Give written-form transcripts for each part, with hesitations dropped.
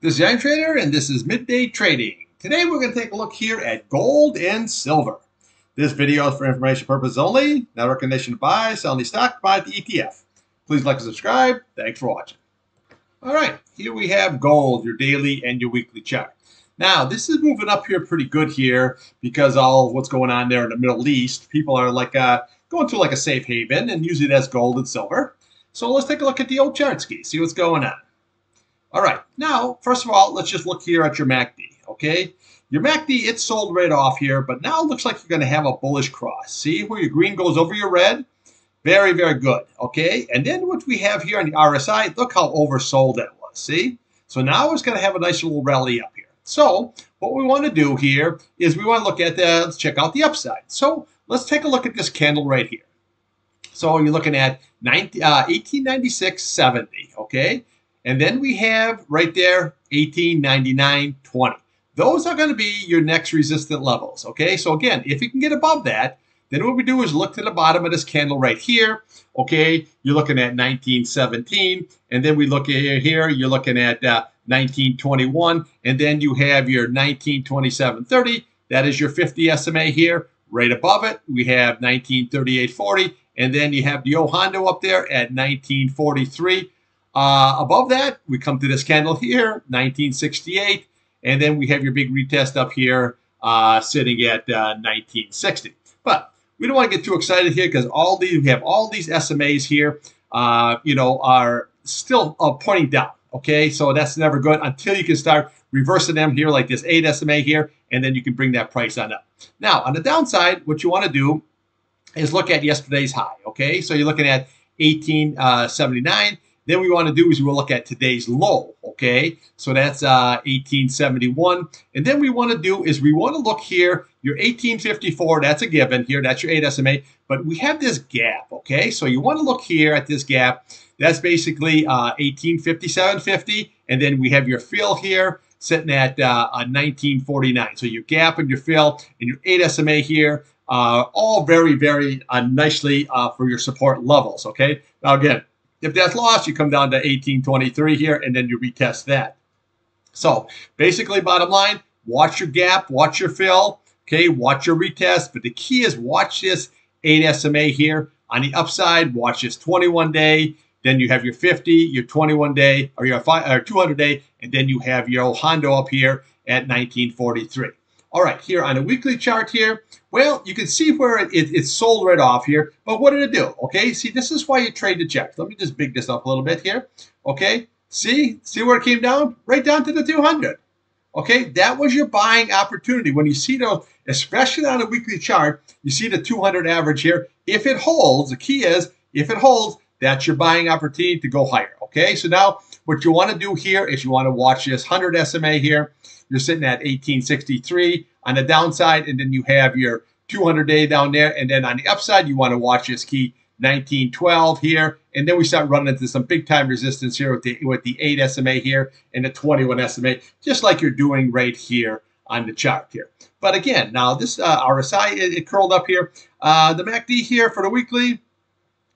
This is Irontrader, and this is Midday Trading. Today we're going to take a look here at gold and silver. This video is for information purposes only, not a recommendation to buy, sell any stock, buy the ETF. Please like and subscribe. Thanks for watching. All right, here we have gold, your daily and your weekly chart. Now, this is moving up here pretty good here because all of what's going on there in the Middle East. People are going to like a safe haven and use it as gold and silver. So let's take a look at the old chart ski, see what's going on. All right, now, first of all, let's just look here at your MACD, okay? Your MACD, it's sold right off here, but now it looks like you're going to have a bullish cross. See where your green goes over your red? Very, very good, okay? And then what we have here on the RSI, look how oversold that was, see? So now it's going to have a nice little rally up here. So what we want to do here is we want to look at let's check out the upside. So let's take a look at this candle right here. So you're looking at 1896.70, okay? And then we have right there 1899.20. Those are going to be your next resistant levels, okay? So again, if you can get above that, then what we do is look to the bottom of this candle right here, okay? You're looking at 1917, and then we look at here, you're looking at 1921, and then you have your 1927.30. That is your 50 SMA here. Right above it, we have 1938.40, and then you have the Hondo up there at 1943. Above that, we come to this candle here, 1968, and then we have your big retest up here sitting at 1960. But we don't want to get too excited here because we have all these SMAs here, are still pointing down. Okay, so that's never good until you can start reversing them here like this 8 SMA here, and then you can bring that price on up. Now, on the downside, what you want to do is look at yesterday's high. Okay, so you're looking at 1879. Then we want to do is we'll look at today's low, okay? So that's 1871. And then we want to do is we want to look here, your 1854, that's a given here, that's your 8 SMA, but we have this gap, okay? So you want to look here at this gap. That's basically 1857.50, and then we have your fill here sitting at 1949. So your gap and your fill and your 8 SMA here, all very, very nicely for your support levels, okay? Now again, if that's lost, you come down to 1823 here, and then you retest that. So basically, bottom line, watch your gap, watch your fill, okay, watch your retest. But the key is watch this 8 SMA here. On the upside, watch this 21-day. Then you have your 50, your 21-day, or your 200-day, and then you have your Hondo up here at 1943. All right, here on a weekly chart here, well, you can see where it's sold right off here, but what did it do? Okay, see, this is why you trade the checks. Let me just big this up a little bit here. Okay, see where it came down? Right down to the 200. Okay, that was your buying opportunity. When you see those, especially on a weekly chart, you see the 200 average here. If it holds, the key is, if it holds, that's your buying opportunity to go higher. Okay, so now what you want to do here is you want to watch this 100 SMA here. You're sitting at 1863 on the downside, and then you have your 200-day down there. And then on the upside, you want to watch this key 1912 here. And then we start running into some big-time resistance here with the 8 SMA here and the 21 SMA, just like you're doing right here on the chart here. But again, now this RSI, it curled up here. The MACD here for the weekly,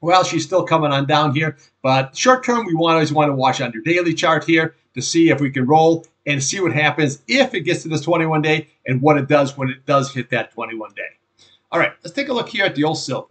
well, she's still coming on down here. But short term, we always want to watch on your daily chart here to see if we can roll and see what happens if it gets to this 21-day and what it does when it does hit that 21-day. All right, let's take a look here at the old silver.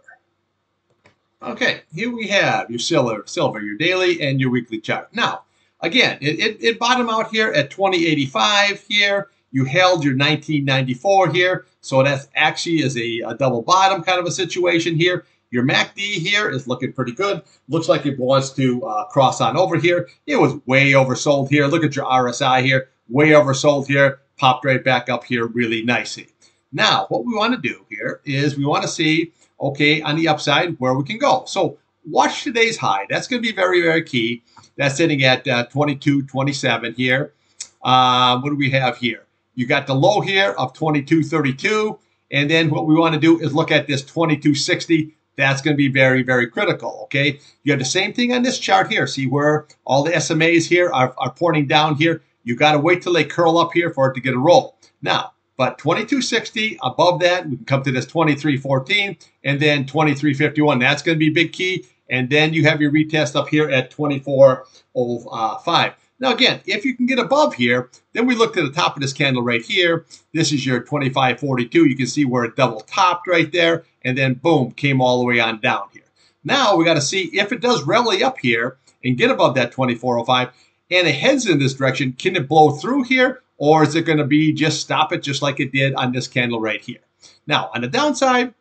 Okay, here we have your silver, your daily and your weekly chart. Now, again, it bottomed out here at 2085 here. You held your 1994 here, so that's actually is a double bottom kind of a situation here. Your MACD here is looking pretty good. Looks like it wants to cross on over here. It was way oversold here. Look at your RSI here. Way oversold here. Popped right back up here really nicely. Now, what we want to do here is we want to see, okay, on the upside where we can go. So watch today's high. That's going to be very, very key. That's sitting at 22.27 here. What do we have here? You got the low here of 22.32. And then what we want to do is look at this 22.60. That's going to be very, very critical, okay? You have the same thing on this chart here. See where all the SMAs here are pointing down here. You got to wait till they curl up here for it to get a roll. Now, but 22.60, above that, we can come to this 23.14 and then 23.51. That's going to be big key. And then you have your retest up here at 24.05. Now, again, if you can get above here, then we look to the top of this candle right here. This is your 25.42. You can see where it double topped right there, and then boom, came all the way on down here. Now we got to see if it does rally up here and get above that 24.05 and it heads in this direction. Can it blow through here, or is it going to be just stop it just like it did on this candle right here? Now, on the downside,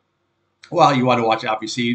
well, you want to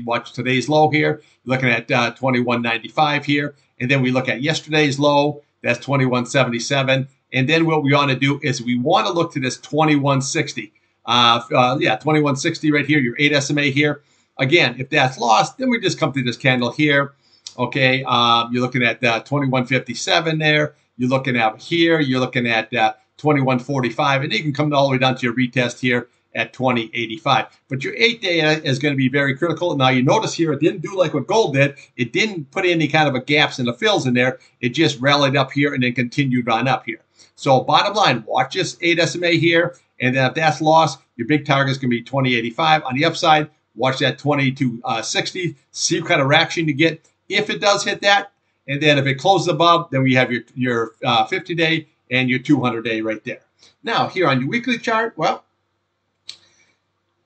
watch today's low here. You're looking at 21.95 here. And then we look at yesterday's low. That's 21.77. And then what we want to do is we want to look to this 21.60. 21.60 right here, your 8 SMA here. Again, if that's lost, then we just come to this candle here. Okay, you're looking at 21.57 there. You're looking at here. You're looking at 21.45. And you can come all the way down to your retest here at 20.85. But your 8-day is going to be very critical. Now, you notice here it didn't do like what gold did. It didn't put any kind of a gaps in the fills in there. It just rallied up here and then continued on up here. So bottom line, watch this 8 SMA here. And then if that's lost, your big target is going to be 20.85. On the upside, watch that 22.60. See what kind of reaction you get. If it does hit that, and then if it closes above, then we have your 50-day and your 200-day right there. Now, here on your weekly chart, well,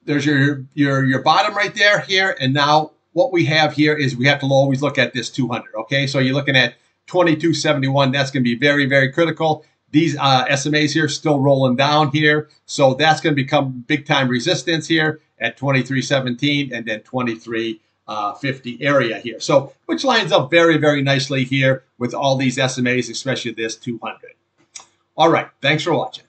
there's your bottom right there here. And now what we have here is we have to always look at this 200. Okay, so you're looking at 22.71. That's going to be very, very critical. These SMAs here still rolling down here. So that's going to become big time resistance here at 23.17 and then 23.50 area here. So which lines up very, very nicely here with all these SMAs, especially this 200. All right. Thanks for watching.